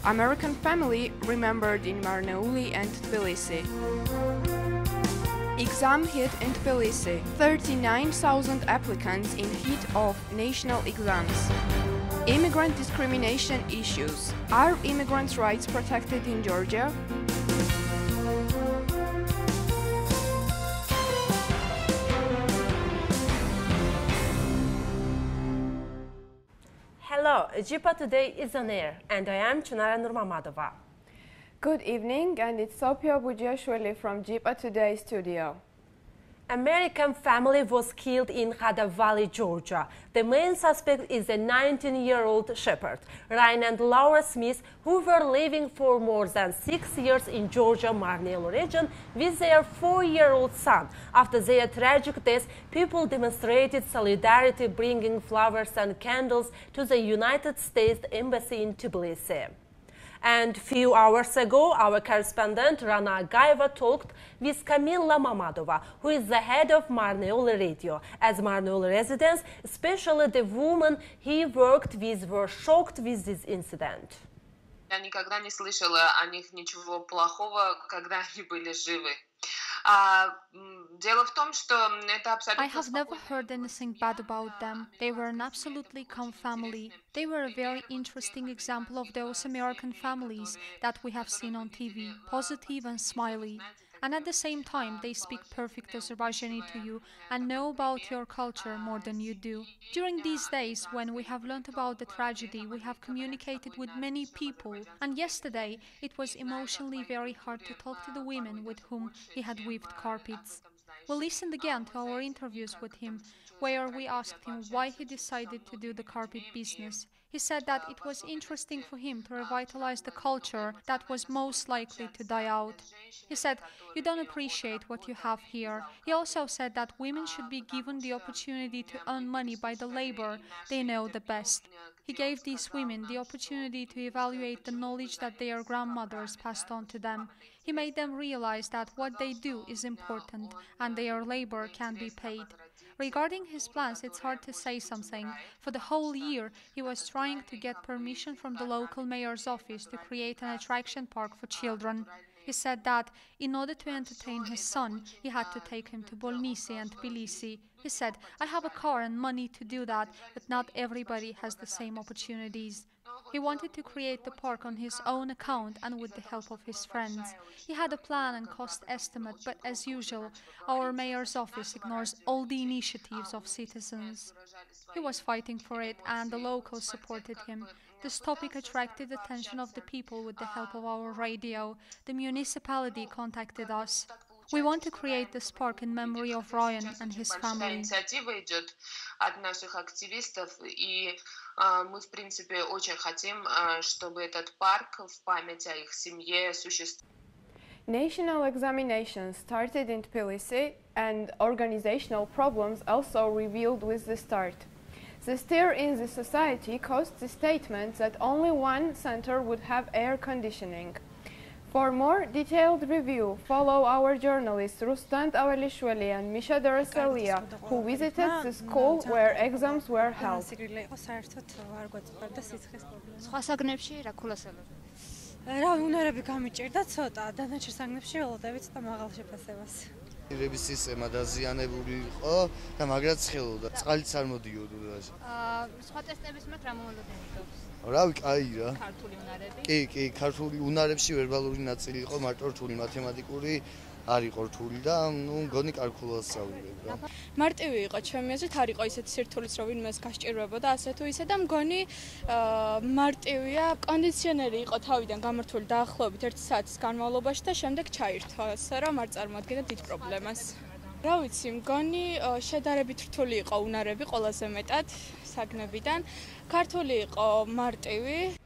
American family remembered in Marneuli and Tbilisi. Exam hit in Tbilisi. 39,000 applicants in heat of national exams. Immigrant discrimination issues. Are immigrants' rights protected in Georgia? Hello, GIPA Today is on air, and I am Chinara Nurmamadova. Good evening, and it's Sofia Bugiashvili from GIPA Today studio. American family was killed in Hada Valley, Georgia. The main suspect is a 19-year-old shepherd, Ryan and Laura Smith, who were living for more than 6 years in Georgia Marneuli region with their 4-year-old son. After their tragic death, people demonstrated solidarity, bringing flowers and candles to the United States Embassy in Tbilisi. And a few hours ago, our correspondent Rana Gaiva talked with Kamila Mamadova, who is the head of Marneuli Radio. As Marneuli residents, especially the women he worked with, were shocked with this incident. Я никогда не слышала о них ничего плохого, когда они были живы. Дело в том, что это абсолютно... I have never heard anything bad about them. They were an absolutely calm family. They were a very interesting example of those American families that we have seen on TV, positive and smiley. And at the same time, they speak perfect Azerbaijani to you and know about your culture more than you do. During these days, when we have learned about the tragedy, we have communicated with many people. And yesterday, it was emotionally very hard to talk to the women with whom he had weaved carpets. We listened again to our interviews with him, where we asked him why he decided to do the carpet business. He said that it was interesting for him to revitalize the culture that was most likely to die out. He said, "You don't appreciate what you have here." He also said that women should be given the opportunity to earn money by the labor they know the best. He gave these women the opportunity to evaluate the knowledge that their grandmothers passed on to them. He made them realize that what they do is important and their labor can be paid. Regarding his plans, it's hard to say something. For the whole year, he was trying to get permission from the local mayor's office to create an attraction park for children. He said that in order to entertain his son, he had to take him to Bolnisi and Tbilisi. He said, "I have a car and money to do that, but not everybody has the same opportunities." He wanted to create the park on his own account and with the help of his friends. He had a plan and cost estimate, but as usual, our mayor's office ignores all the initiatives of citizens. He was fighting for it, and the locals supported him. This topic attracted the attention of the people with the help of our radio. The municipality contacted us. We want to create this park in memory of Ryan and his family. Мы, в принципе, очень хотим, чтобы этот парк в память о их семье существовал. National examinations started in Tbilisi, and organizational problems also revealed with the start. The stir in the society caused the statement that only one center would have air conditioning. For more detailed review, follow our journalists Rustant Avalishvili and Misha Darasalia, who visited the school where exams were held. სისტემა დაზიანებული იყო და მაგრად ცხელოდა. წყალიც არ მოდიოდა. სხვა ტესტების მეთ რა მომლოდებით? რავი, კაი რა. ქართული უნარები? კი, ქართული უნარებში ვერბალური ნაწილი იყო, მარტო რთული მათემატიკური არ იყო რთული და ნუ მგონი კალკულას სწავლობ რა. მარტივი იყო ჩემი აზრით, არ იყო ისეთი სირთულიც, რომ ვინმეს გასჭირვებოდა ასე თუ ისე და მგონი მარტივია. კონდიციონერი იყო თავიდან გამართული დაახლოებით 1 საათის განმავლობაში და შემდეგ ჩაირთვა, ასე რომ არ წარმოადგენდა დიდ პრობლემას. რა ვიცი, მგონი შედარებით რთული იყო უნარები ყველაზე მეტად საგნებიდან. ქართული იყო მარტივი.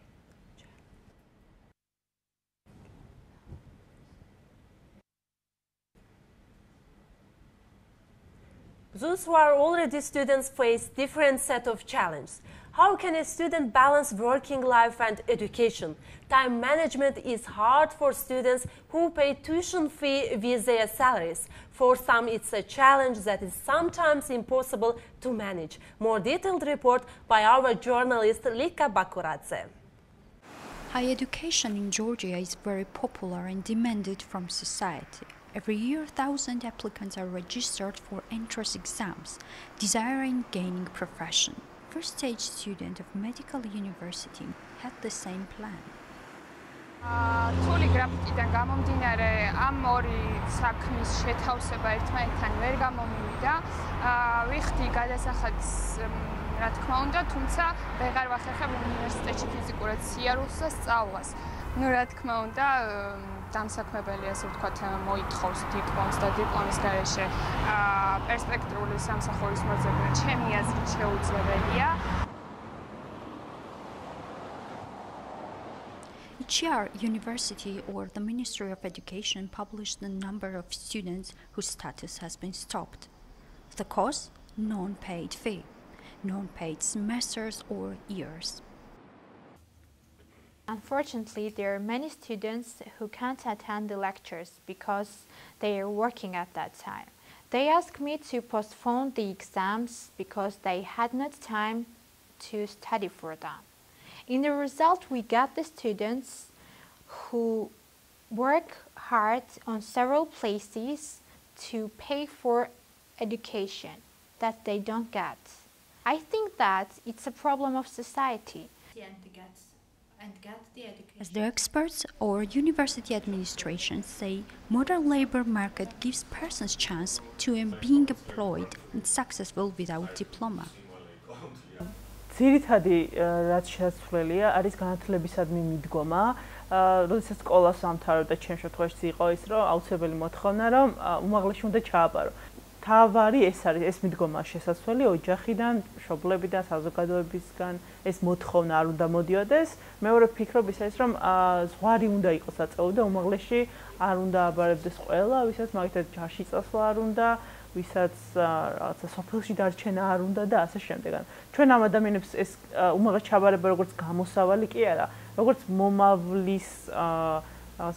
Those who are already students face different set of challenges. How can a student balance working life and education? Time management is hard for students who pay tuition fee with their salaries. For some, it's a challenge that is sometimes impossible to manage. More detailed report by our journalist Lika Bakuradze. Higher education in Georgia is very popular and demanded from society. Every year, thousands of applicants are registered for entrance exams, desiring gaining profession. First-stage student of medical university had the same plan. თული გრაფიკიდან გამომდინარე ამ ორი საქმის შეთავსება ერთმანეთთან ვერ გამომივიდა. ვიხდი გადასახადს, რა თქმა უნდა, თუმცა ვეღარ ვახერხებ უნივერსიტეტში ფიზიკურად სიარულს და სწავლას. რა თქმა უნდა, დამსაქმებელი, ასე ვთქვათ, მოითხოვს დიპლომს და დიპლომის გარეშე პერსპექტიული სამსახურის მოძებნა ჩემი აზრით შეუძლებელია. Each year, university or the Ministry of Education publish the number of students whose status has been stopped. The cause? Non-paid fee, non-paid semesters or years. Unfortunately, there are many students who can't attend the lectures because they are working at that time. They asked me to postpone the exams because they had not time to study for them. In the result, we got the students who work hard on several places to pay for education that they don't get. I think that it's a problem of society. As the experts or university administration say, modern labor market gives persons chance to being employed and successful without diploma. ძირითადი რაც შესაძლებელია არის განათლებისადმი მიდგომა, როდესაც სკოლას ამთავრებდა, ჩემ შემთხვევაში იყო ის, რომ აუცილებელი მოთხოვნა, რომ უმაღლესი უნდა ჩააბარო. თავარი ეს არის, ეს მიდგომა შესაძლებელი ოჯახიდან, მშობლებიდან, საზოგადოებისგან, ეს მოთხოვნა არ უნდა მოდიოდეს. მეორე ვფიქრობ ის არის, რომ ზღვარი უნდა იყოს აწეული და უმაღლესი არ უნდა აბარებდეს ყველა, ვისაც მაგითად ჯარში წასვლა არ უნდა, ვისაც რაღაცა სოფელში დარჩენა არ უნდა და ასე შემდეგ. ჩვენ ამ ადამიანებს ეს უმაღლეს ჩაბარება როგორც გამოსავალი კი არა, როგორც მომავლის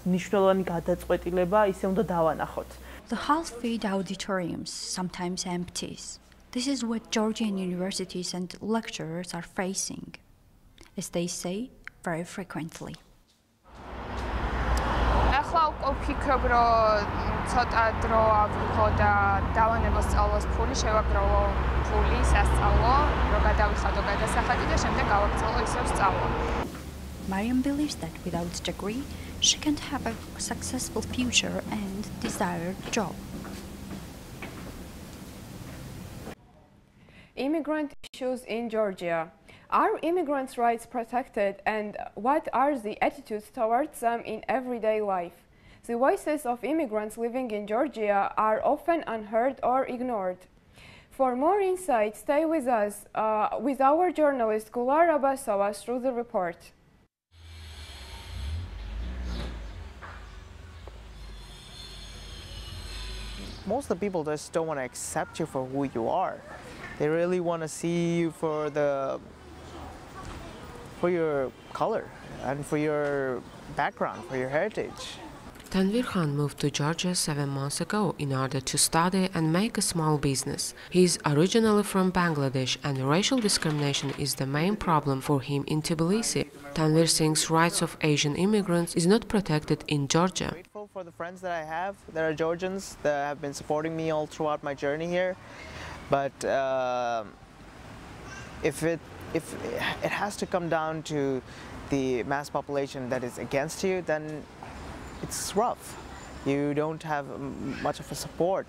მნიშვნელოვანი გადაწყვეტილება ისე უნდა დავანახოთ. The half-filled auditoriums sometimes empties. This is what Georgian universities and lecturers are facing, as they say, very frequently. ახლა უკვე ვფიქრობ, რომ ცოტა დრო ავრიქო და დავანებო სწავლას ფული, შევაგროვო ფული სასწავლო, რომ გადავიხადო გადასახადი და შემდეგ გავაგრძელო ისევ სწავლა. Mariam believes that without a degree, she can't have a successful future and desired job. Immigrant issues in Georgia. Are immigrants' rights protected, and what are the attitudes towards them in everyday life? The voices of immigrants living in Georgia are often unheard or ignored. For more insight, stay with us, with our journalist Gular Abbasova through the report. Most of the people just don't want to accept you for who you are. They really want to see you for your color and for your background, for your heritage. Tanvir Khan moved to Georgia 7 months ago in order to study and make a small business. He is originally from Bangladesh, and racial discrimination is the main problem for him in Tbilisi. Tanvir thinks rights of Asian immigrants is not protected in Georgia. I'm grateful for the friends that I have that are Georgians that have been supporting me all throughout my journey here. But if it has to come down to the mass population that is against you, then it's rough. You don't have much of a support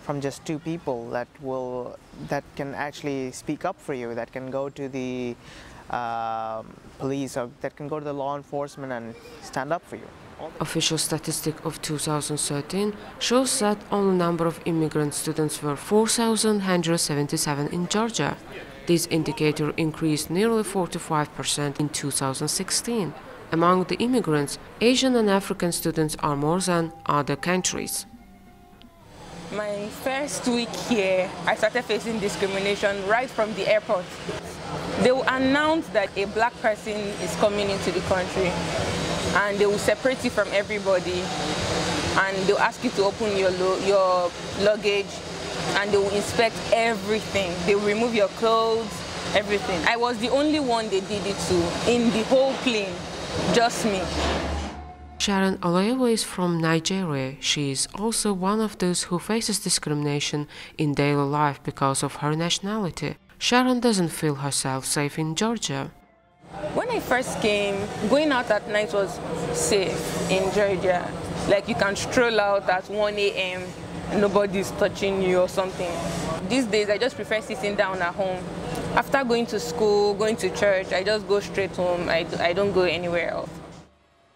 from just two people that can actually speak up for you, that can go to the police or that can go to the law enforcement and stand up for you. Official statistic of 2013 shows that only number of immigrant students were 4,177 in Georgia. This indicator increased nearly 45% in 2016. Among the immigrants, Asian and African students are more than other countries. My first week here, I started facing discrimination right from the airport. They will announce that a black person is coming into the country, and they will separate you from everybody, and they will ask you to open your luggage, and they will inspect everything. They will remove your clothes, everything. I was the only one they did it to in the whole plane. just me. Sharon Olayewa is from Nigeria. She is also one of those who faces discrimination in daily life because of her nationality. Sharon doesn't feel herself safe in Georgia. When I first came, going out at night was safe in Georgia. Like you can stroll out at 1 a.m. and nobody's touching you or something. These days I just prefer sitting down at home. After going to school, going to church, I just go straight home. I don't go anywhere else.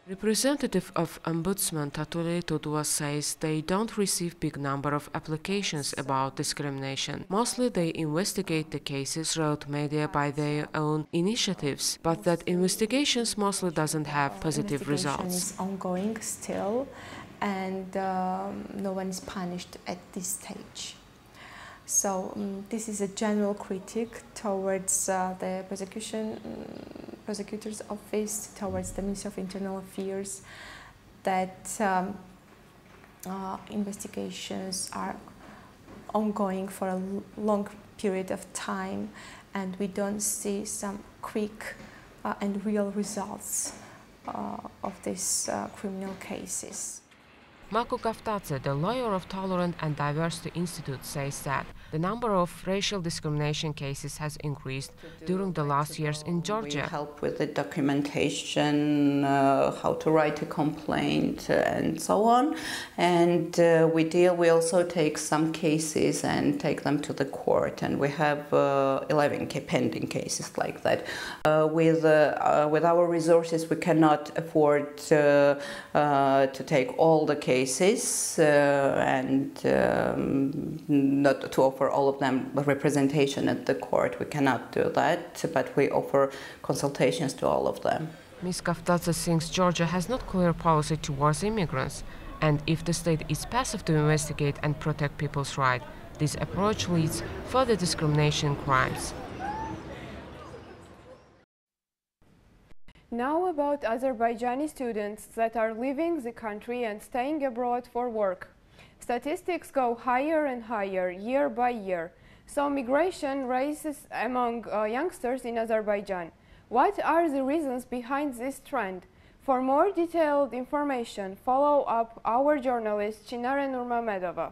Representative of Ombudsman Tatule Todua says they don't receive big number of applications about discrimination. Mostly they investigate the cases through media by their own initiatives, but that investigations mostly doesn't have positive results. Investigation is ongoing still, and no one is punished at this stage. So this is a general critique towards the prosecutor's office, towards the Ministry of Internal Affairs, that investigations are ongoing for a long period of time, and we don't see some quick and real results of these criminal cases. Marco Kaftaze, the lawyer of Tolerant and Diversity Institute, says that the number of racial discrimination cases has increased during the last years in Georgia. We help with the documentation, how to write a complaint, and so on. And we also take some cases and take them to the court. And we have 11 pending cases like that. With our resources, we cannot afford to take all the cases. And not to offer all of them representation at the court. We cannot do that, but we offer consultations to all of them. Ms. Kaftaze thinks Georgia has not clear policy towards immigrants, and if the state is passive to investigate and protect people's rights, this approach leads further discrimination crimes. Now about Azerbaijani students that are leaving the country and staying abroad for work. Statistics go higher and higher year by year, so migration rises among youngsters in Azerbaijan. What are the reasons behind this trend? For more detailed information, follow up our journalist Chinare Nurmamedova.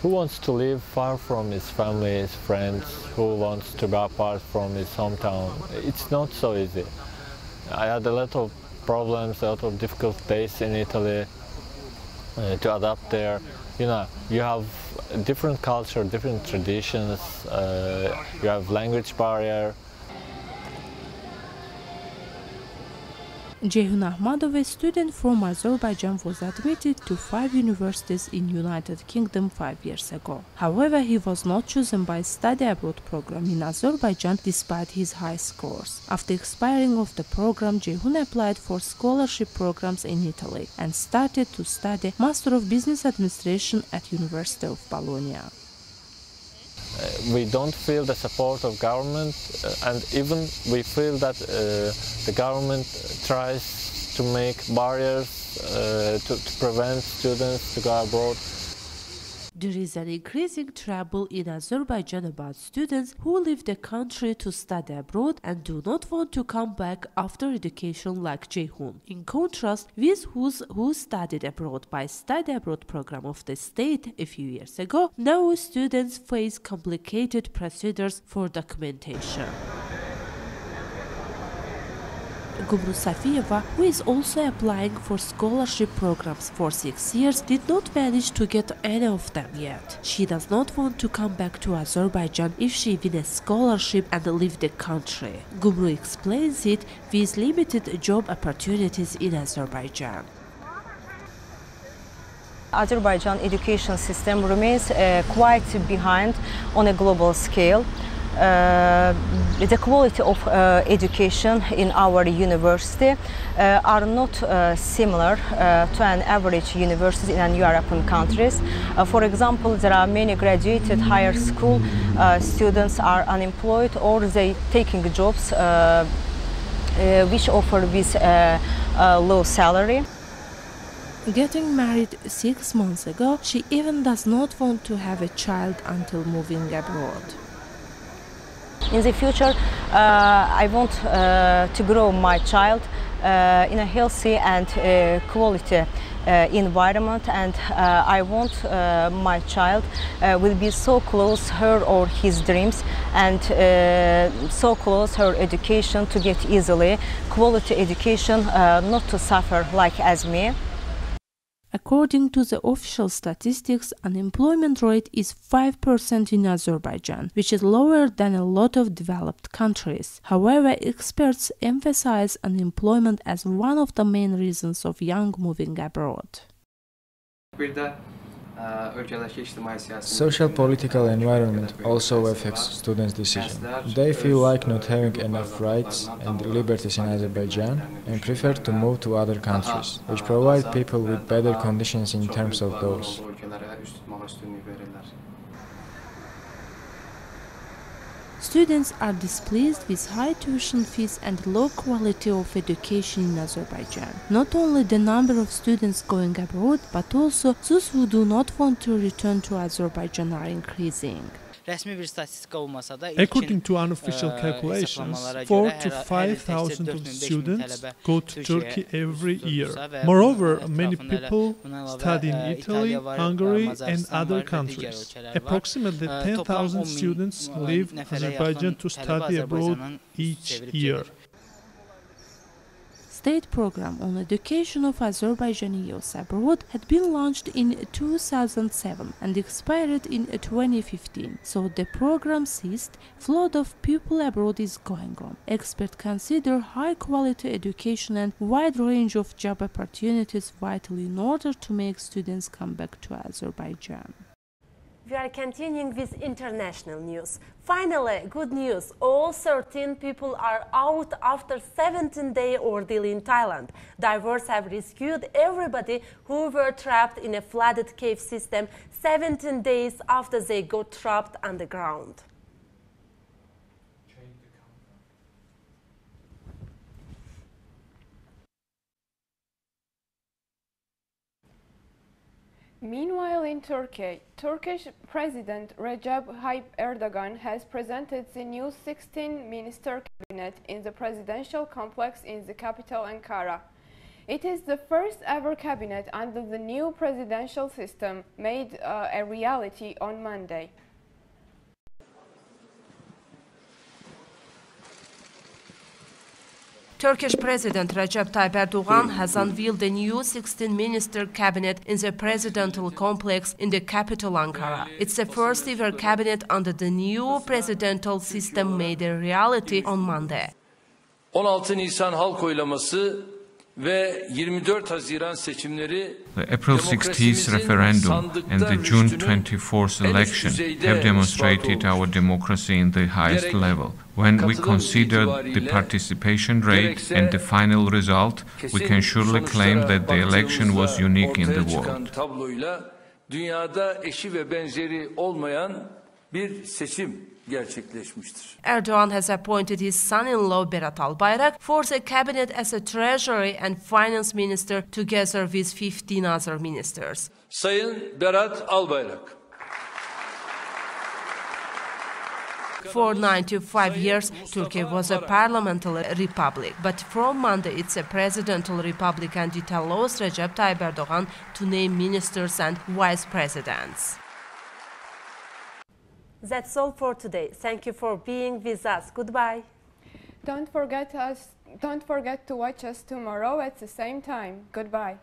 Who wants to live far from his family, his friends? Who wants to be apart from his hometown? It's not so easy. I had a lot of problems, a lot of difficult days in Italy to adapt there. You know, you have a different culture, different traditions, you have language barrier. Ceyhun Ahmadov, a student from Azerbaijan, was admitted to 5 universities in United Kingdom 5 years ago. However, he was not chosen by study abroad program in Azerbaijan despite his high scores. After expiring of the program, Ceyhun applied for scholarship programs in Italy and started to study Master of Business Administration at University of Bologna. We don't feel the support of government, and even we feel that the government tries to make barriers to prevent students to go abroad. There is an increasing trouble in Azerbaijan about students who leave the country to study abroad and do not want to come back after education like Ceyhun. In contrast, with who studied abroad by study abroad program of the state a few years ago, now students face complicated procedures for documentation. Gumru Safiyeva, who is also applying for scholarship programs for 6 years, did not manage to get any of them yet. She does not want to come back to Azerbaijan if she wins a scholarship and leave the country. Gumru explains it with limited job opportunities in Azerbaijan. Azerbaijan education system remains quite behind on a global scale. The quality of education in our university are not similar to an average university in European countries. For example, there are many graduated higher school students are unemployed, or they taking jobs which offer with low salary. Getting married 6 months ago, she even does not want to have a child until moving abroad. In the future, I want to grow my child in a healthy and quality environment, and I want my child will be so close her or his dreams, and so close her education to get easily quality education, not to suffer like as me. According to the official statistics, unemployment rate is 5% in Azerbaijan, which is lower than a lot of developed countries. However, experts emphasize unemployment as one of the main reasons of young moving abroad. Social political environment also affects students' decision. They feel like not having enough rights and liberties in Azerbaijan and prefer to move to other countries, which provide people with better conditions in terms of those. Students are displeased with high tuition fees and low quality of education in Azerbaijan. Not only the number of students going abroad, but also those who do not want to return to Azerbaijan are increasing. According to unofficial calculations, 4,000 to 5,000 students go to Turkey every year. Moreover, many people study in Italy, Hungary and other countries. Approximately 10,000 students leave Azerbaijan to study abroad each year. State program on education of Azerbaijani youth abroad had been launched in 2007 and expired in 2015. So the program ceased, flood of people abroad is going on. Experts consider high quality education and wide range of job opportunities vital in order to make students come back to Azerbaijan. We are continuing with international news. Finally, good news. All 13 people are out after 17-day ordeal in Thailand. Divers have rescued everybody who were trapped in a flooded cave system 17 days after they got trapped underground. Meanwhile, in Turkey, Turkish President Recep Tayyip Erdogan has presented the new 16-minister cabinet in the presidential complex in the capital Ankara. It is the first ever cabinet under the new presidential system, made a reality on Monday. Turkish President Recep Tayyip Erdogan has unveiled the new 16-minister cabinet in the presidential complex in the capital Ankara. It's the first ever cabinet under the new presidential system, made a reality on Monday. 16 Nisan halk oylaması ve 24 Haziran seçimleri, the April 16th referendum and the June 24th election have demonstrated our democracy in the highest level. When we consider the participation rate and the final result, we can surely claim that the election was unique in the world. Dünyada eşi ve benzeri olmayan bir seçim gerçekleşmiştir. Erdogan has appointed his son-in-law Berat Albayrak for the cabinet as a treasury and finance minister together with 15 other ministers. Sayın Berat Albayrak. For 95 years, Turkey was a parliamentary republic, but from Monday it's a presidential republic, and it allows Recep Tayyip Erdogan to name ministers and vice presidents. That's all for today. Thank you for being with us. Goodbye. Don't forget to watch us tomorrow at the same time. Goodbye.